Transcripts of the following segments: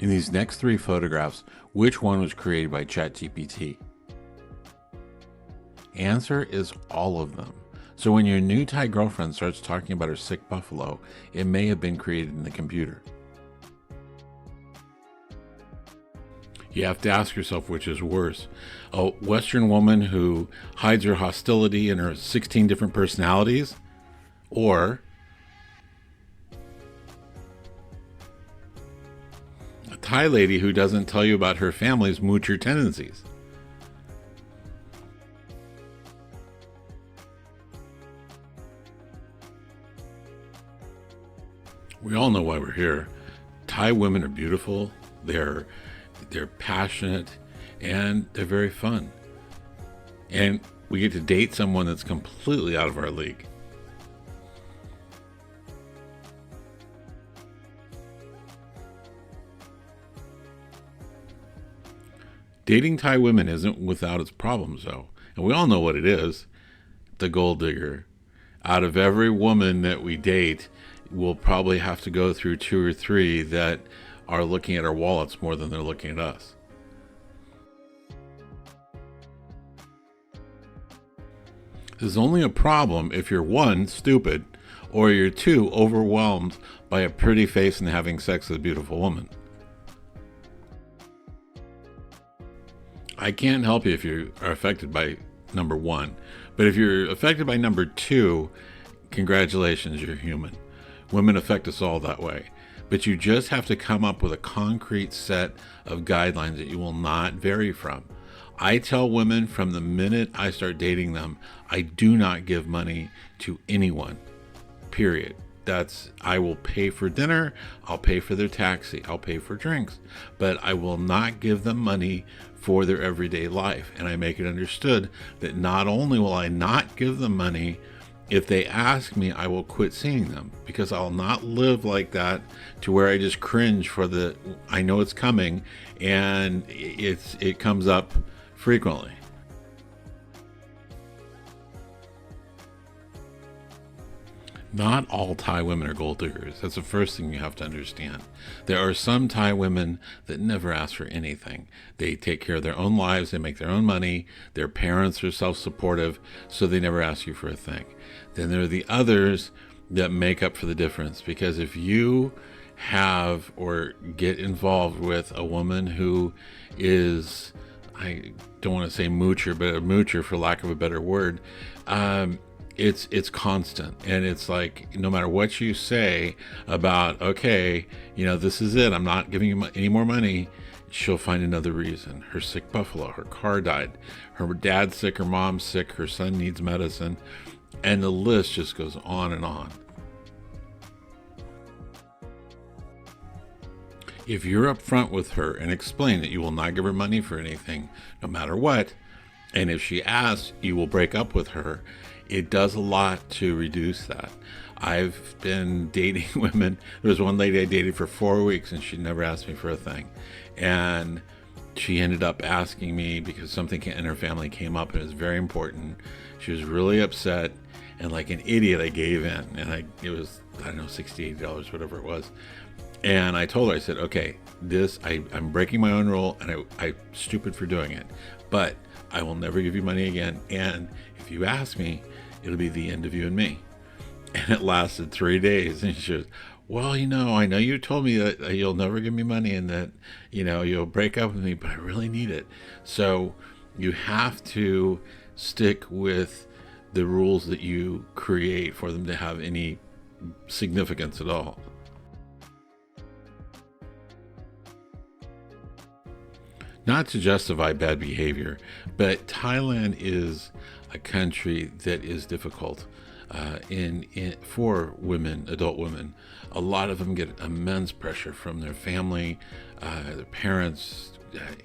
In these next three photographs, which one was created by ChatGPT? Answer is all of them. So when your new Thai girlfriend starts talking about her sick buffalo, it may have been created in the computer. You have to ask yourself which is worse. A Western woman who hides her hostility in her 16 different personalities, or a Thai lady who doesn't tell you about her family's moocher tendencies. We all know why we're here. Thai women are beautiful. They're passionate, and they're very fun. And we get to date someone that's completely out of our league. Dating Thai women isn't without its problems, though. And we all know what it is. The gold digger. Out of every woman that we date, we'll probably have to go through two or three that are looking at our wallets more than they're looking at us. This is only a problem if you're one, stupid, or you're two, overwhelmed by a pretty face and having sex with a beautiful woman. I can't help you if you are affected by number one, but if you're affected by number two, congratulations, you're human. Women affect us all that way. But you just have to come up with a concrete set of guidelines that you will not vary from. I tell women from the minute I start dating them, I do not give money to anyone, period. I will pay for dinner, I'll pay for their taxi, I'll pay for drinks, but I will not give them money for their everyday life. And I make it understood that not only will I not give them money, if they ask me, I will quit seeing them, because I'll not live like that to where I just cringe I know it's coming, and it comes up frequently. Not all Thai women are gold diggers. That's the first thing you have to understand. There are some Thai women that never ask for anything. They take care of their own lives, they make their own money, their parents are self-supportive, so they never ask you for a thing. Then there are the others that make up for the difference, because if you have or get involved with a woman who is, I don't want to say moocher, but a moocher for lack of a better word, it's constant, and it's like no matter what you say about, okay, this is it, I'm not giving you any more money, she'll find another reason. Her sick buffalo, her car died, her dad's sick, her mom's sick, her son needs medicine, and the list just goes on and on. If you're upfront with her and explain that you will not give her money for anything, no matter what, and if she asks, you will break up with her, it does a lot to reduce that. I've been dating women. There was one lady I dated for 4 weeks, and she never asked me for a thing. And she ended up asking me because something in her family came up, and it was very important. She was really upset, and like an idiot, I gave in. And it was, I don't know, $60, $80, whatever it was. And I told her, I said, okay, I'm breaking my own rule, and I'm stupid for doing it. But I will never give you money again. And if you ask me, it'll be the end of you and me. And it lasted 3 days. And she goes, well, I know you told me that you'll never give me money and that, you'll break up with me, but I really need it. So you have to stick with the rules that you create for them to have any significance at all. Not to justify bad behavior, but Thailand is a country that is difficult for women, adult women. A lot of them get immense pressure from their family, their parents,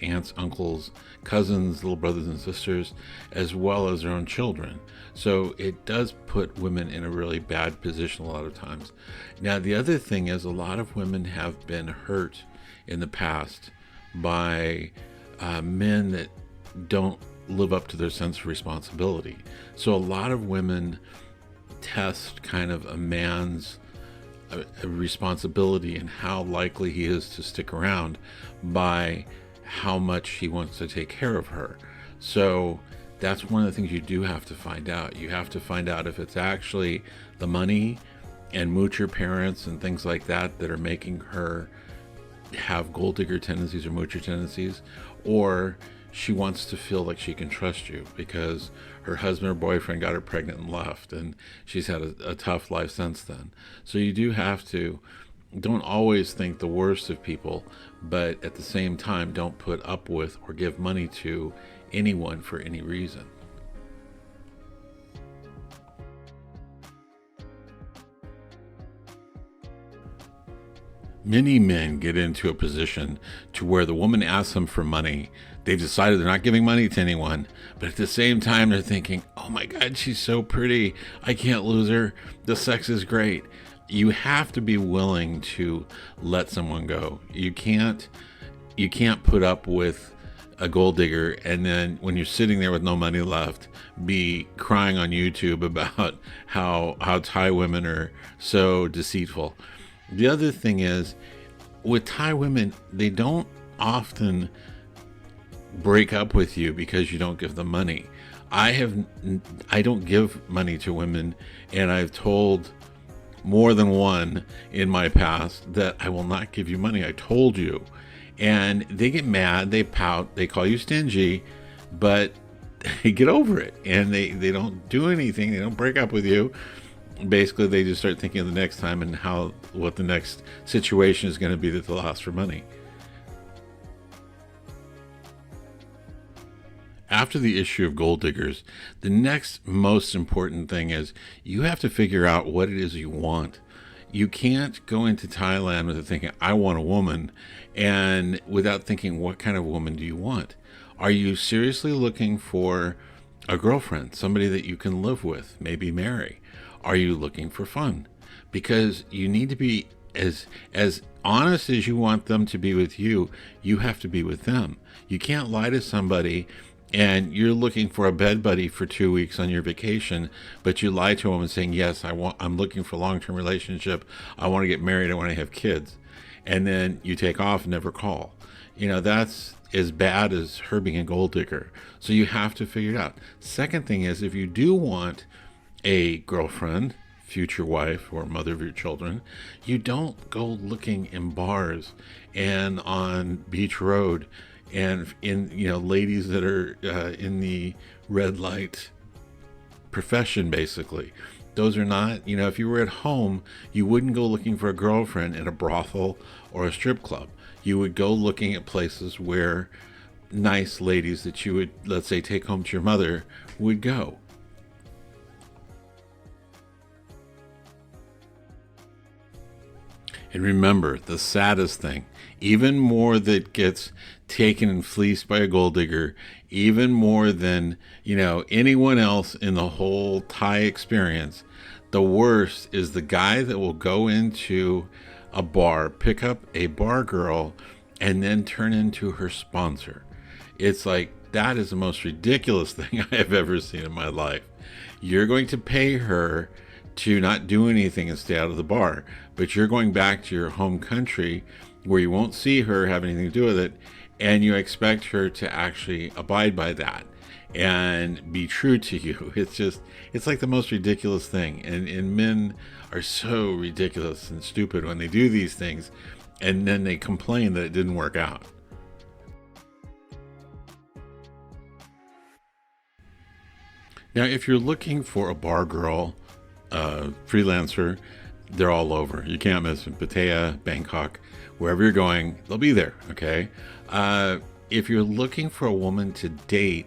aunts, uncles, cousins, little brothers and sisters, as well as their own children. So it does put women in a really bad position a lot of times. Now, the other thing is a lot of women have been hurt in the past by men that don't live up to their sense of responsibility. So a lot of women test kind of a man's a responsibility and how likely he is to stick around by how much he wants to take care of her. So that's one of the things you do have to find out. You have to find out if it's actually the money and moocher parents and things like that that are making her have gold digger tendencies or moocher tendencies, or she wants to feel like she can trust you because her husband or boyfriend got her pregnant and left, and she's had a tough life since then. So you do have to, don't always think the worst of people, but at the same time, don't put up with or give money to anyone for any reason. Many men get into a position to where the woman asks them for money. They've decided they're not giving money to anyone, but at the same time, they're thinking, oh my God, she's so pretty. I can't lose her. The sex is great. You have to be willing to let someone go. You can't put up with a gold digger and then when you're sitting there with no money left, be crying on YouTube about how Thai women are so deceitful. The other thing is, with Thai women, they don't often break up with you because you don't give them money. I don't give money to women, and I've told more than one in my past that I will not give you money. I told you. And they get mad, they pout, they call you stingy, but they get over it and they don't do anything. They don't break up with you. Basically, they just start thinking of the next time and what the next situation is going to be that they'll ask for money. After the issue of gold diggers, the next most important thing is you have to figure out what it is you want. You can't go into Thailand without thinking, I want a woman, and without thinking, what kind of woman do you want? Are you seriously looking for a girlfriend, somebody that you can live with, maybe marry? Are you looking for fun? Because you need to be as honest as you want them to be with you, you have to be with them. You can't lie to somebody and you're looking for a bed buddy for 2 weeks on your vacation, but you lie to them and saying, yes, I'm looking for a long-term relationship. I want to get married. I want to have kids. And then you take off and never call. That's as bad as her being a gold digger. So you have to figure it out. Second thing is, if you do want a girlfriend, future wife, or mother of your children, you don't go looking in bars and on Beach Road and in ladies that are in the red light profession. Basically, those are not, if you were at home, you wouldn't go looking for a girlfriend in a brothel or a strip club. You would go looking at places where nice ladies that you would, let's say, take home to your mother would go. And remember, the saddest thing, even more that gets taken and fleeced by a gold digger, even more than, anyone else in the whole Thai experience, the worst is the guy that will go into a bar, pick up a bar girl, and then turn into her sponsor. It's like, that is the most ridiculous thing I have ever seen in my life. You're going to pay her to not do anything and stay out of the bar, but you're going back to your home country where you won't see her, have anything to do with it, and you expect her to actually abide by that and be true to you. It's like the most ridiculous thing, and men are so ridiculous and stupid when they do these things, and then they complain that it didn't work out. Now, if you're looking for a bar girl, freelancer, they're all over. You can't miss them. Pattaya, Bangkok, wherever you're going, they'll be there. Okay. If you're looking for a woman to date,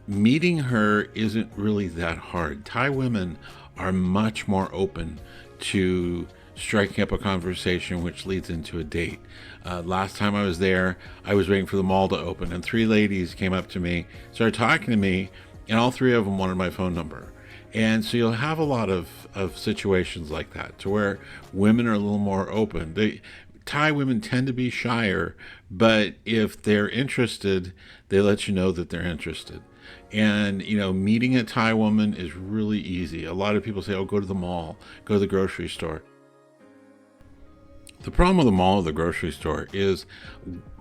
meeting her isn't really that hard. Thai women are much more open to striking up a conversation, which leads into a date. Last time I was there, I was waiting for the mall to open, and 3 ladies came up to me, started talking to me, and all 3 of them wanted my phone number. And so you'll have a lot of situations like that, to where women are a little more open. Thai women tend to be shyer, but if they're interested, they let you know that they're interested. And, meeting a Thai woman is really easy. A lot of people say, oh, go to the mall, go to the grocery store. The problem with the mall or the grocery store is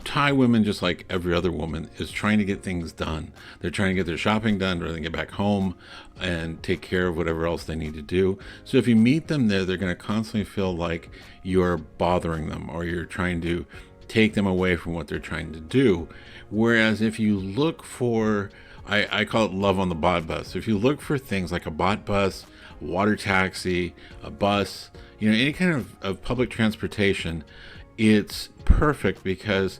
Thai women, just like every other woman, is trying to get things done. They're trying to get their shopping done rather than get back home and take care of whatever else they need to do. So if you meet them there, they're going to constantly feel like you're bothering them or you're trying to take them away from what they're trying to do. Whereas if you look for, I call it love on the bot bus. If you look for things like a bot bus, water taxi, a bus, any kind of public transportation, it's perfect because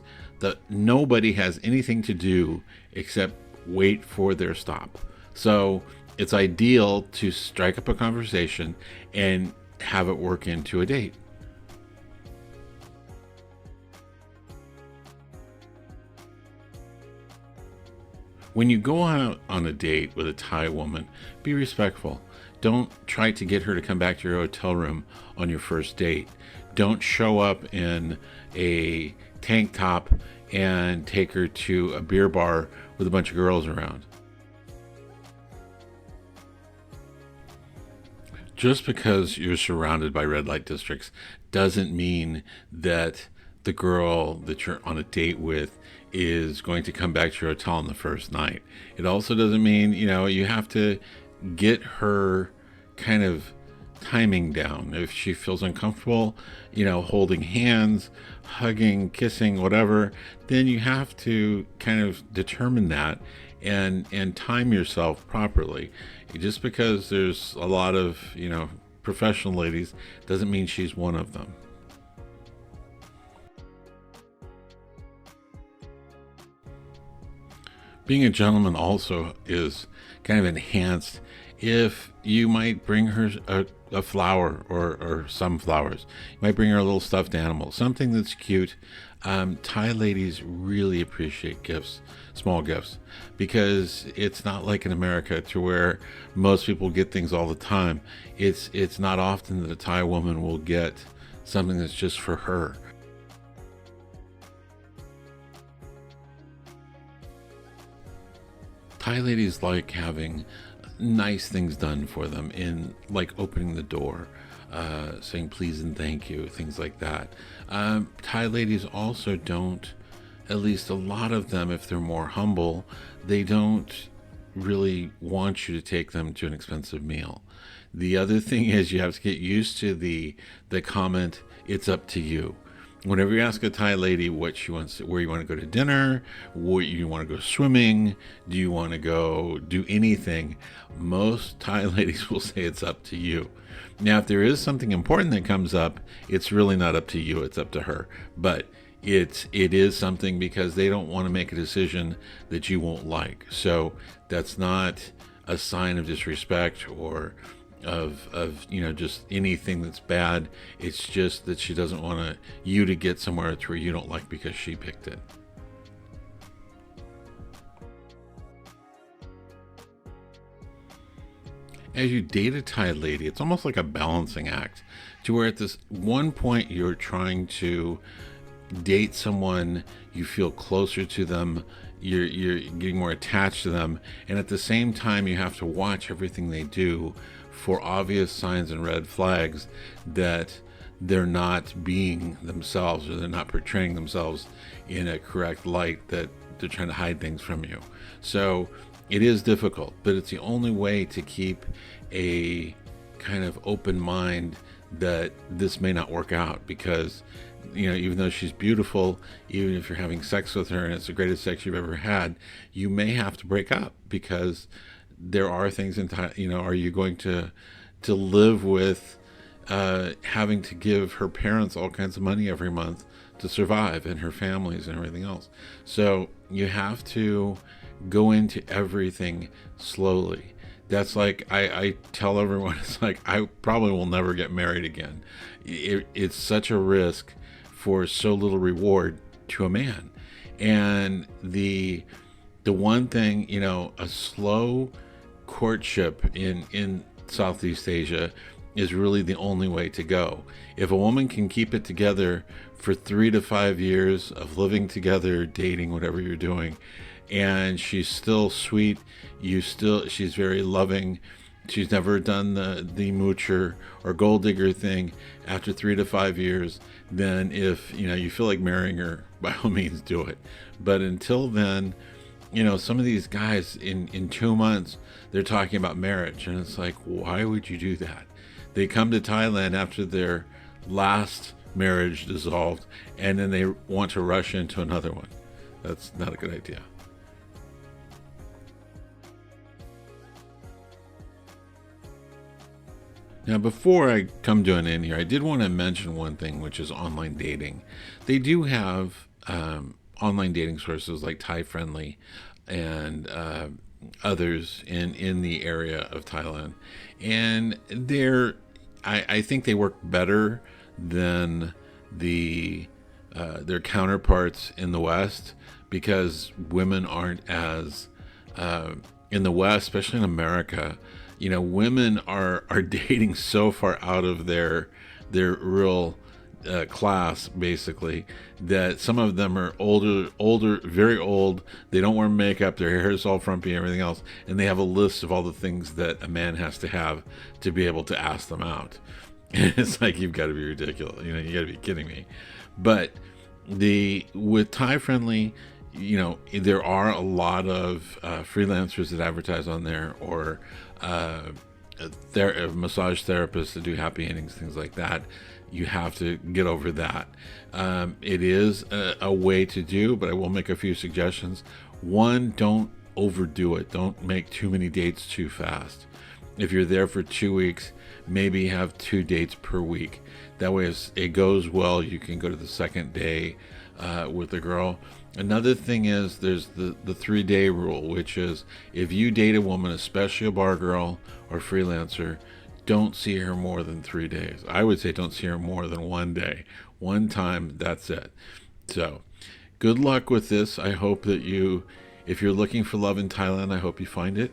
nobody has anything to do except wait for their stop. So it's ideal to strike up a conversation and have it work into a date. When you go out on a date with a Thai woman, be respectful. Don't try to get her to come back to your hotel room on your first date. Don't show up in a tank top and take her to a beer bar with a bunch of girls around. Just because you're surrounded by red light districts doesn't mean that the girl that you're on a date with is going to come back to your hotel on the first night. It also doesn't mean, you have to get her kind of timing down. If she feels uncomfortable, holding hands, hugging, kissing, whatever, then you have to kind of determine that and time yourself properly. Just because there's a lot of, professional ladies doesn't mean she's one of them. Being a gentleman also is kind of enhanced if you might bring her a flower or some flowers. You might bring her a little stuffed animal, something that's cute. Thai ladies really appreciate gifts, small gifts, because it's not like in America to where most people get things all the time. It's not often that a Thai woman will get something that's just for her. Thai ladies like having nice things done for them, in like opening the door, saying please and thank you, things like that. Thai ladies also don't, at least a lot of them, if they're more humble, they don't really want you to take them to an expensive meal. The other thing is you have to get used to the comment, it's up to you. Whenever you ask a Thai lady what she wants, where you want to go to dinner, what you want to go swimming, do you want to go do anything, most Thai ladies will say it's up to you. Now, if there is something important that comes up, it's really not up to you, it's up to her. But it is something because they don't want to make a decision that you won't like. So that's not a sign of disrespect or of just anything that's bad. It's just that she doesn't want you to get somewhere to where you don't like because she picked it. As you date a Thai lady, it's almost like a balancing act, to where at this one point you're trying to date someone, you feel closer to them, you're getting more attached to them, and at the same time you have to watch everything they do for obvious signs and red flags that they're not being themselves or they're not portraying themselves in a correct light, that they're trying to hide things from you. So it is difficult, but it's the only way to keep a kind of open mind that this may not work out, because even though she's beautiful, even if you're having sex with her and it's the greatest sex you've ever had, you may have to break up because there are things in time. Are you going to live with having to give her parents all kinds of money every month to survive, and her families and everything else? So you have to go into everything slowly. That's like I tell everyone, it's like I probably will never get married again. It's such a risk for so little reward to a man. And the one thing, a slow courtship in Southeast Asia is really the only way to go. If a woman can keep it together for 3 to 5 years of living together, dating, whatever you're doing, and she's still sweet, she's very loving, She's never done the moocher or gold digger thing after 3 to 5 years. Then, if you feel like marrying her, by all means do it. But until then, some of these guys in 2 months they're talking about marriage, and it's like, why would you do that? They come to Thailand after their last marriage dissolved, and then they want to rush into another one. That's not a good idea. Now, before I come to an end here, I did want to mention one thing, which is online dating. They do have online dating sources like Thai Friendly and others in the area of Thailand, and I think they work better than their counterparts in the West, because women aren't as in the West, especially in America. Women are dating so far out of their real class, basically, that some of them are older, very old. They don't wear makeup. Their hair is all frumpy and everything else, and they have a list of all the things that a man has to have to be able to ask them out. And it's like, you've got to be ridiculous. You got to be kidding me. But with Thai Friendly, there are a lot of freelancers that advertise on there, or massage therapists that do happy endings, things like that. You have to get over that. It is a way to do, but I will make a few suggestions. One, don't overdo it. Don't make too many dates too fast. If you're there for 2 weeks, maybe have 2 dates per week. That way, if it goes well, you can go to the second day with the girl. Another thing is, there's the 3-day rule, which is, if you date a woman, especially a bar girl or freelancer, don't see her more than 3 days. I would say don't see her more than 1 day. One time, that's it. So, good luck with this. I hope that if you're looking for love in Thailand, I hope you find it.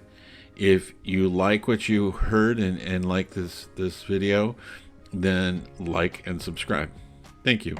If you like what you heard and like this video, then like and subscribe. Thank you.